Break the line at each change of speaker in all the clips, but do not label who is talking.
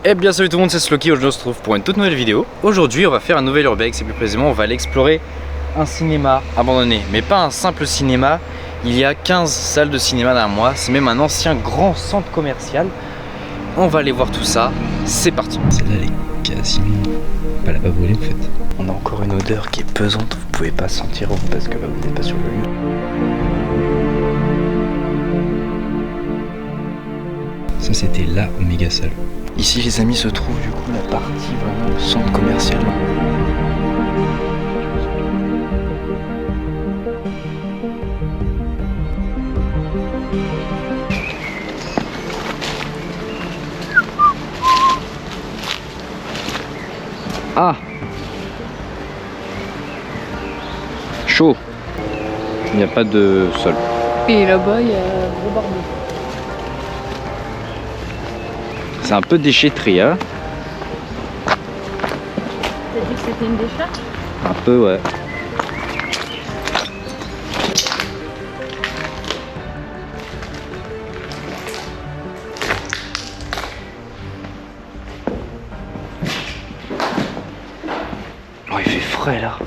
Eh bien salut tout le monde, c'est Sloky, aujourd'hui on se retrouve pour une toute nouvelle vidéo. Aujourd'hui on va faire un nouvel urbex et plus précisément on va aller explorer un cinéma abandonné. Mais pas un simple cinéma, il y a 15 salles de cinéma derrière moi, c'est même un ancien grand centre commercial. On va aller voir tout ça, c'est parti.
Celle-là elle est quasiment... elle a pas brûlé en fait.
On a encore une odeur qui est pesante, vous pouvez pas sentir vous parce que vous n'êtes pas sur le lieu.
Ça c'était la méga salle.
Ici les amis se trouve du coup la partie vraiment centre commercial. Ah, chaud. Il n'y a pas de sol.
Et là-bas, il y a un gros barbeau.
C'est un peu déchetterie, hein.
T'as dit que c'était une décharge?
Un peu, ouais. Oh, il fait frais là.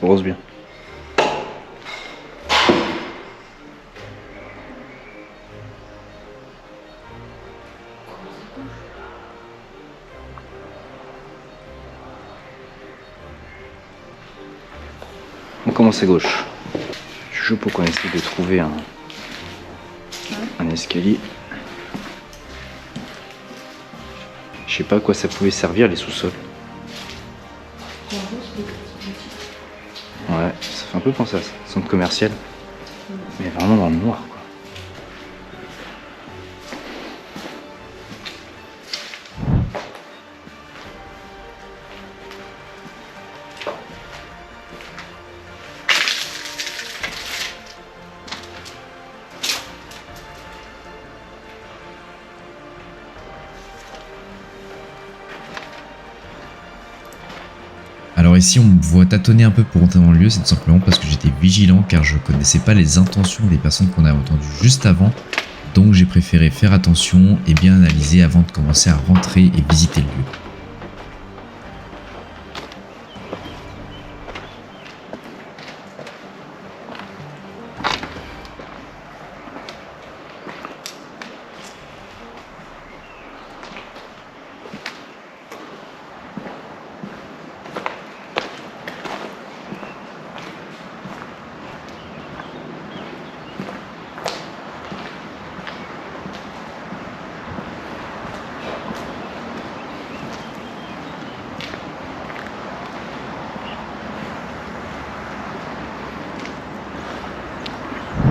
Rose bien. On commence à gauche. Je suis chaud pour qu'on essaie de trouver un escalier. Je sais pas à quoi ça pouvait servir les sous-sols. Ouais, ça fait un peu penser à ça, centre commercial. Mais vraiment dans le noir quoi.
Alors ici on me voit tâtonner un peu pour rentrer dans le lieu, c'est tout simplement parce que j'étais vigilant car je connaissais pas les intentions des personnes qu'on a entendues juste avant. Donc j'ai préféré faire attention et bien analyser avant de commencer à rentrer et visiter le lieu.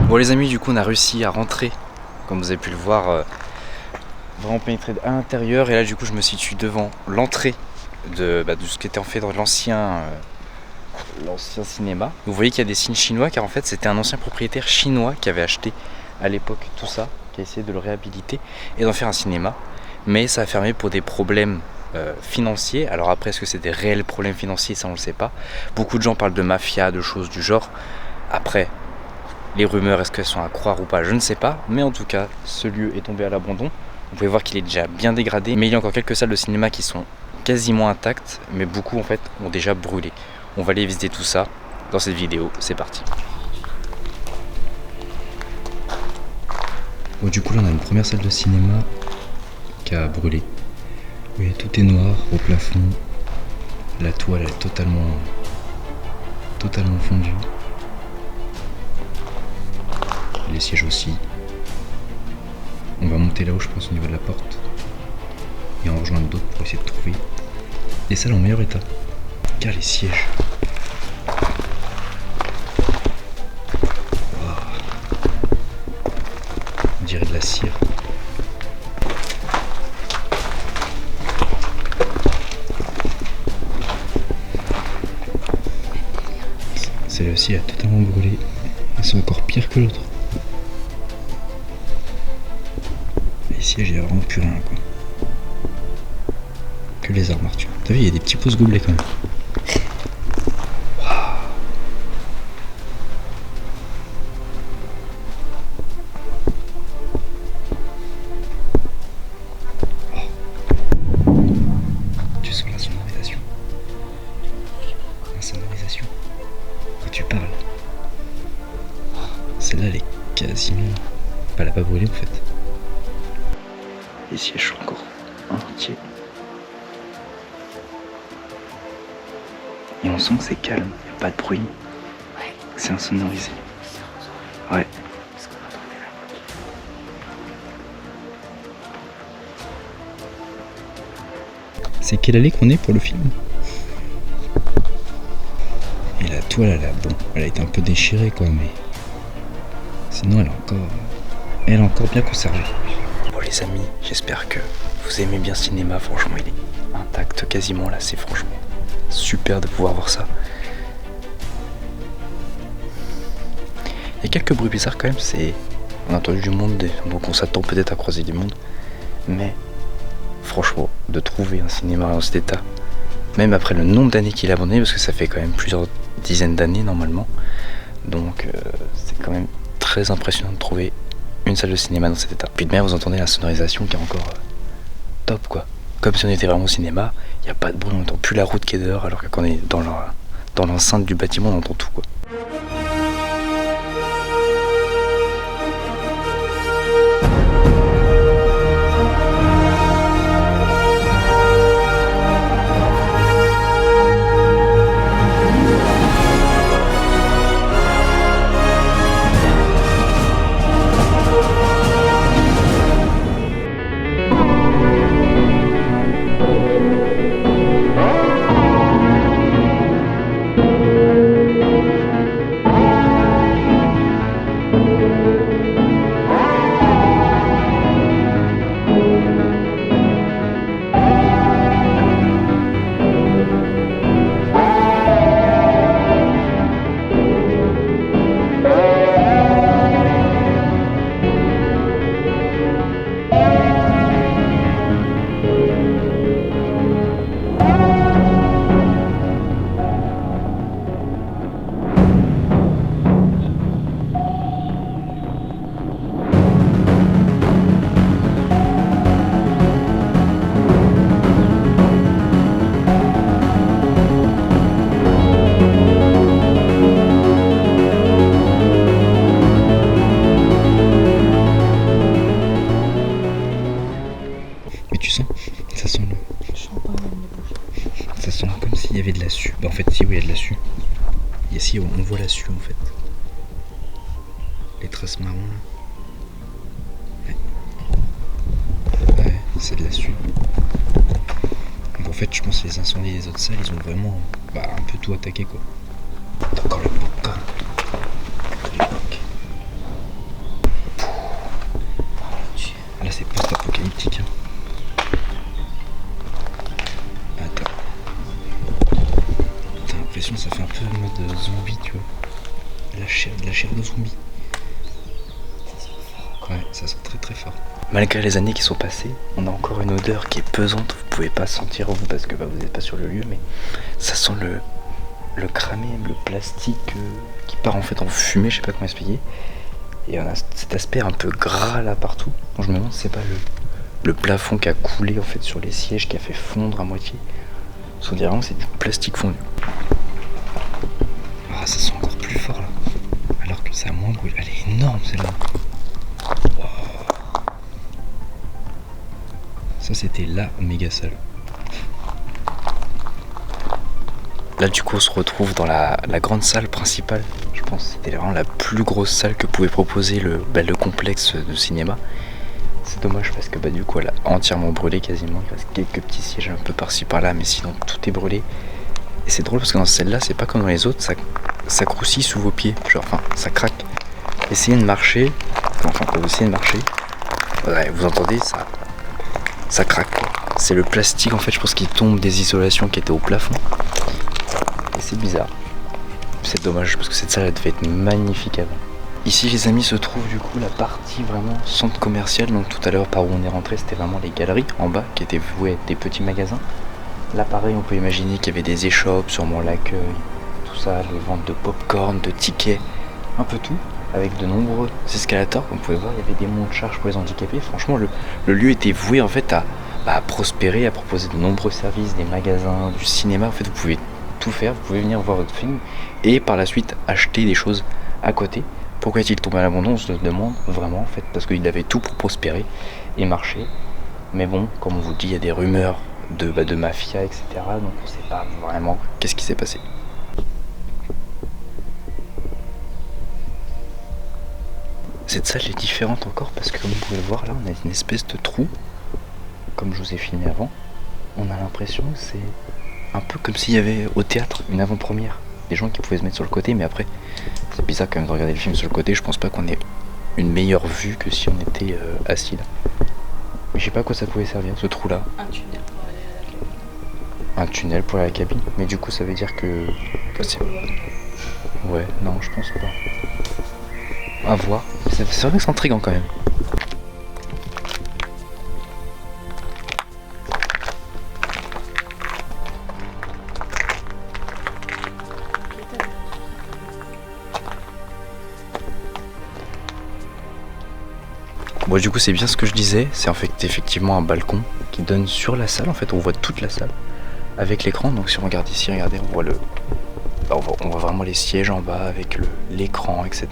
Bon les amis, du coup on a réussi à rentrer, comme vous avez pu le voir, vraiment pénétrer à l'intérieur. Et là du coup je me situe devant l'entrée de ce qui était en fait dans l'ancien cinéma. Vous voyez qu'il y a des signes chinois car en fait c'était un ancien propriétaire chinois qui avait acheté à l'époque tout ça, qui a essayé de le réhabiliter et d'en faire un cinéma. Mais ça a fermé pour des problèmes financiers. Alors après, est-ce que c'est des réels problèmes financiers? Ça on le sait pas. Beaucoup de gens parlent de mafia, de choses du genre. Après, les rumeurs, est-ce qu'elles sont à croire ou pas? Je ne sais pas. Mais en tout cas, ce lieu est tombé à l'abandon. Vous pouvez voir qu'il est déjà bien dégradé. Mais il y a encore quelques salles de cinéma qui sont quasiment intactes. Mais beaucoup en fait ont déjà brûlé. On va aller visiter tout ça dans cette vidéo. C'est parti.
Bon, du coup là on a une première salle de cinéma qui a brûlé. Oui, tout est noir au plafond. La toile elle est totalement fondue. Les sièges aussi. On va monter là-haut je pense au niveau de la porte. Et en rejoindre d'autres pour essayer de trouver des salles en meilleur état. Car les sièges. Wow. On dirait de la cire. Celle-ci a totalement brûlé. Elles sont encore pires que l'autre. Les sièges, il n'y a vraiment plus rien quoi. Que les armatures. T'as vu, il y a des petits pouces gobelets quand même. Wow.
quasiment. Elle a pas brûlé en fait. Les sièges sont encore entiers. Et on sent que c'est calme, il n'y a pas de bruit.
Ouais.
C'est insonorisé. Ouais. C'est quelle allée qu'on est pour le film? Et la toile, elle a été un peu déchirée quoi, mais sinon elle est encore bien conservée. Bon les amis, j'espère que vous aimez bien le cinéma. Franchement, il est intact quasiment là. C'est franchement super de pouvoir voir ça. Il y a quelques bruits bizarres quand même. On a entendu du monde, donc on s'attend peut-être à croiser du monde, mais franchement, de trouver un cinéma dans cet état, même après le nombre d'années qu'il a abandonné, parce que ça fait quand même plusieurs dizaines d'années normalement, donc c'est quand même très impressionnant de trouver une salle de cinéma dans cet état. Puis de mer, vous entendez la sonorisation qui est encore top quoi, comme si on était vraiment au cinéma. Il n'y a pas de bruit, on n'entend plus la route qui est dehors, alors que quand on est dans l'enceinte du bâtiment, on entend tout quoi. Ça sent comme s'il y avait de la suie. Bah en fait si, oui, il y a de la suie. Ici on voit la suie en fait. Les traces marron là. Ouais, c'est de la suie. Donc en fait je pense que les incendies des autres salles, ils ont vraiment un peu tout attaqué quoi. T'as encore le popcorn de l'époque. Là c'est post-apocalyptique hein. Ça fait un peu en mode zombie, tu vois. De la chair de zombie. Ouais, ça sent très très fort. Malgré les années qui sont passées, on a encore une odeur qui est pesante. Vous pouvez pas sentir vous parce que vous n'êtes pas sur le lieu, mais ça sent le cramé, le plastique qui part en fait en fumée, je sais pas comment expliquer. Et on a cet aspect un peu gras là partout. Donc je me demande si c'est pas le plafond qui a coulé en fait sur les sièges, qui a fait fondre à moitié. On dirait vraiment que c'est du plastique fondu. Ah, ça sent encore plus fort là. Alors que ça a moins brûlé. Elle est énorme celle-là. Wow. Ça c'était la méga salle. Là du coup on se retrouve dans la grande salle principale. Je pense que c'était vraiment la plus grosse salle que pouvait proposer le complexe de cinéma. C'est dommage parce que du coup elle a entièrement brûlé quasiment. Il reste quelques petits sièges un peu par-ci par-là, mais sinon tout est brûlé. Et c'est drôle parce que dans celle-là, c'est pas comme dans les autres, ça croustille sous vos pieds. Genre, enfin, ça craque. Essayez de marcher. Enfin, quand vous essayez de marcher, ouais, vous entendez, ça craque quoi. C'est le plastique en fait, je pense qu'il tombe des isolations qui étaient au plafond. Et c'est bizarre. C'est dommage parce que cette salle elle devait être magnifique avant. Ici les amis se trouve du coup la partie vraiment centre commercial. Donc tout à l'heure par où on est rentré c'était vraiment les galeries en bas qui étaient vouées à être des petits magasins. Là pareil on peut imaginer qu'il y avait des échoppes, sûrement l'accueil, tout ça, les ventes de popcorn, de tickets, un peu tout. Avec de nombreux escalators, comme vous pouvez voir il y avait des monts de charge pour les handicapés. Franchement le lieu était voué en fait à prospérer, à proposer de nombreux services, des magasins, du cinéma. En fait vous pouvez tout faire, vous pouvez venir voir votre film et par la suite acheter des choses à côté. Pourquoi est-il tombé à l'abandon? On se le demande vraiment en fait, parce qu'il avait tout pour prospérer et marcher. Mais bon, comme on vous dit, il y a des rumeurs de mafia, etc. Donc on sait pas vraiment qu'est-ce qui s'est passé. Cette salle est différente encore parce que comme vous pouvez le voir là, on a une espèce de trou, comme je vous ai filmé avant. On a l'impression que c'est un peu comme s'il y avait au théâtre une avant-première. Des gens qui pouvaient se mettre sur le côté, mais après, c'est bizarre quand même de regarder le film sur le côté. Je pense pas qu'on ait une meilleure vue que si on était assis là. Mais je sais pas à quoi ça pouvait servir, ce trou là.
Un tunnel pour aller à la cabine.
Un tunnel pour aller à la cabine. Mais du coup, ça veut dire que c'est... Ouais, non, je pense pas. À voir. C'est vrai que c'est intriguant quand même. Bon, du coup, c'est bien ce que je disais. C'est en fait effectivement un balcon qui donne sur la salle. En fait, on voit toute la salle avec l'écran. Donc, si on regarde ici, regardez, on voit on voit vraiment les sièges en bas avec l'écran, etc.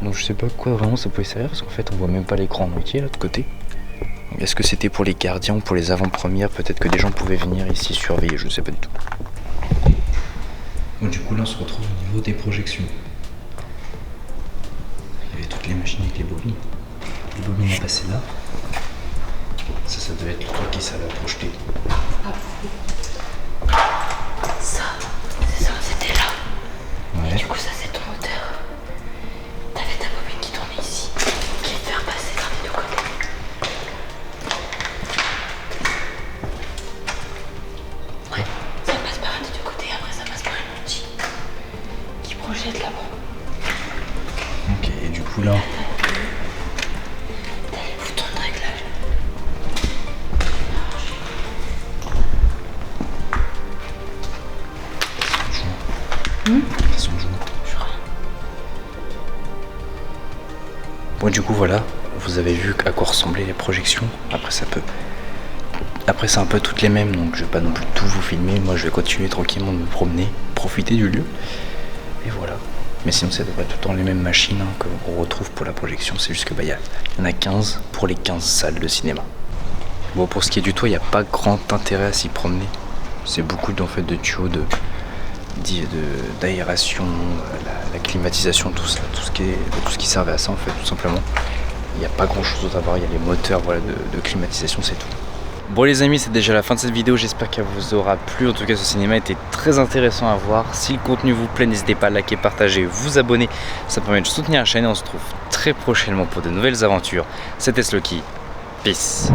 Donc, je sais pas quoi vraiment ça pouvait servir parce qu'en fait, on voit même pas l'écran en entier là de côté. Est-ce que c'était pour les gardiens ou pour les avant-premières? Peut-être que des gens pouvaient venir ici surveiller, je sais pas du tout. Bon, du coup, là, on se retrouve au niveau des projections. Il y avait toutes les machines avec les bobines. Les bobines est passé là. Ça devait être le truc qui savait projeter.
Ah oui. Ça, c'était là.
Ouais.
Et du coup, ça c'est ton moteur. T'avais ta bobine qui tournait ici, qui te fait repasser dans les deux côtés. Ouais, ça passe par un des deux côtés, après ça passe par une lentille qui projette là-bas.
Ok, et du coup là.
T'as les boutons de réglage.
Façon de jouer. Bon, du coup, voilà, vous avez vu à quoi ressemblaient les projections. Après, c'est un peu toutes les mêmes, donc je vais pas non plus tout vous filmer. Moi, je vais continuer tranquillement de me promener, profiter du lieu. Et voilà. Mais sinon, ça devrait être tout le temps les mêmes machines qu'on retrouve pour la projection. C'est juste que y en a 15 pour les 15 salles de cinéma. Bon, pour ce qui est du toit, il n'y a pas grand intérêt à s'y promener. C'est beaucoup en fait de tuyaux d'aération, la climatisation, tout ça, tout ce qui servait à ça en fait, tout simplement. Il n'y a pas grand chose d'autre à voir, il y a les moteurs de climatisation, c'est tout. Bon les amis, c'est déjà la fin de cette vidéo, j'espère qu'elle vous aura plu. En tout cas, ce cinéma était très intéressant à voir. Si le contenu vous plaît, n'hésitez pas à liker, partager, vous abonner. Ça permet de soutenir la chaîne et on se retrouve très prochainement pour de nouvelles aventures. C'était Sloky. Peace.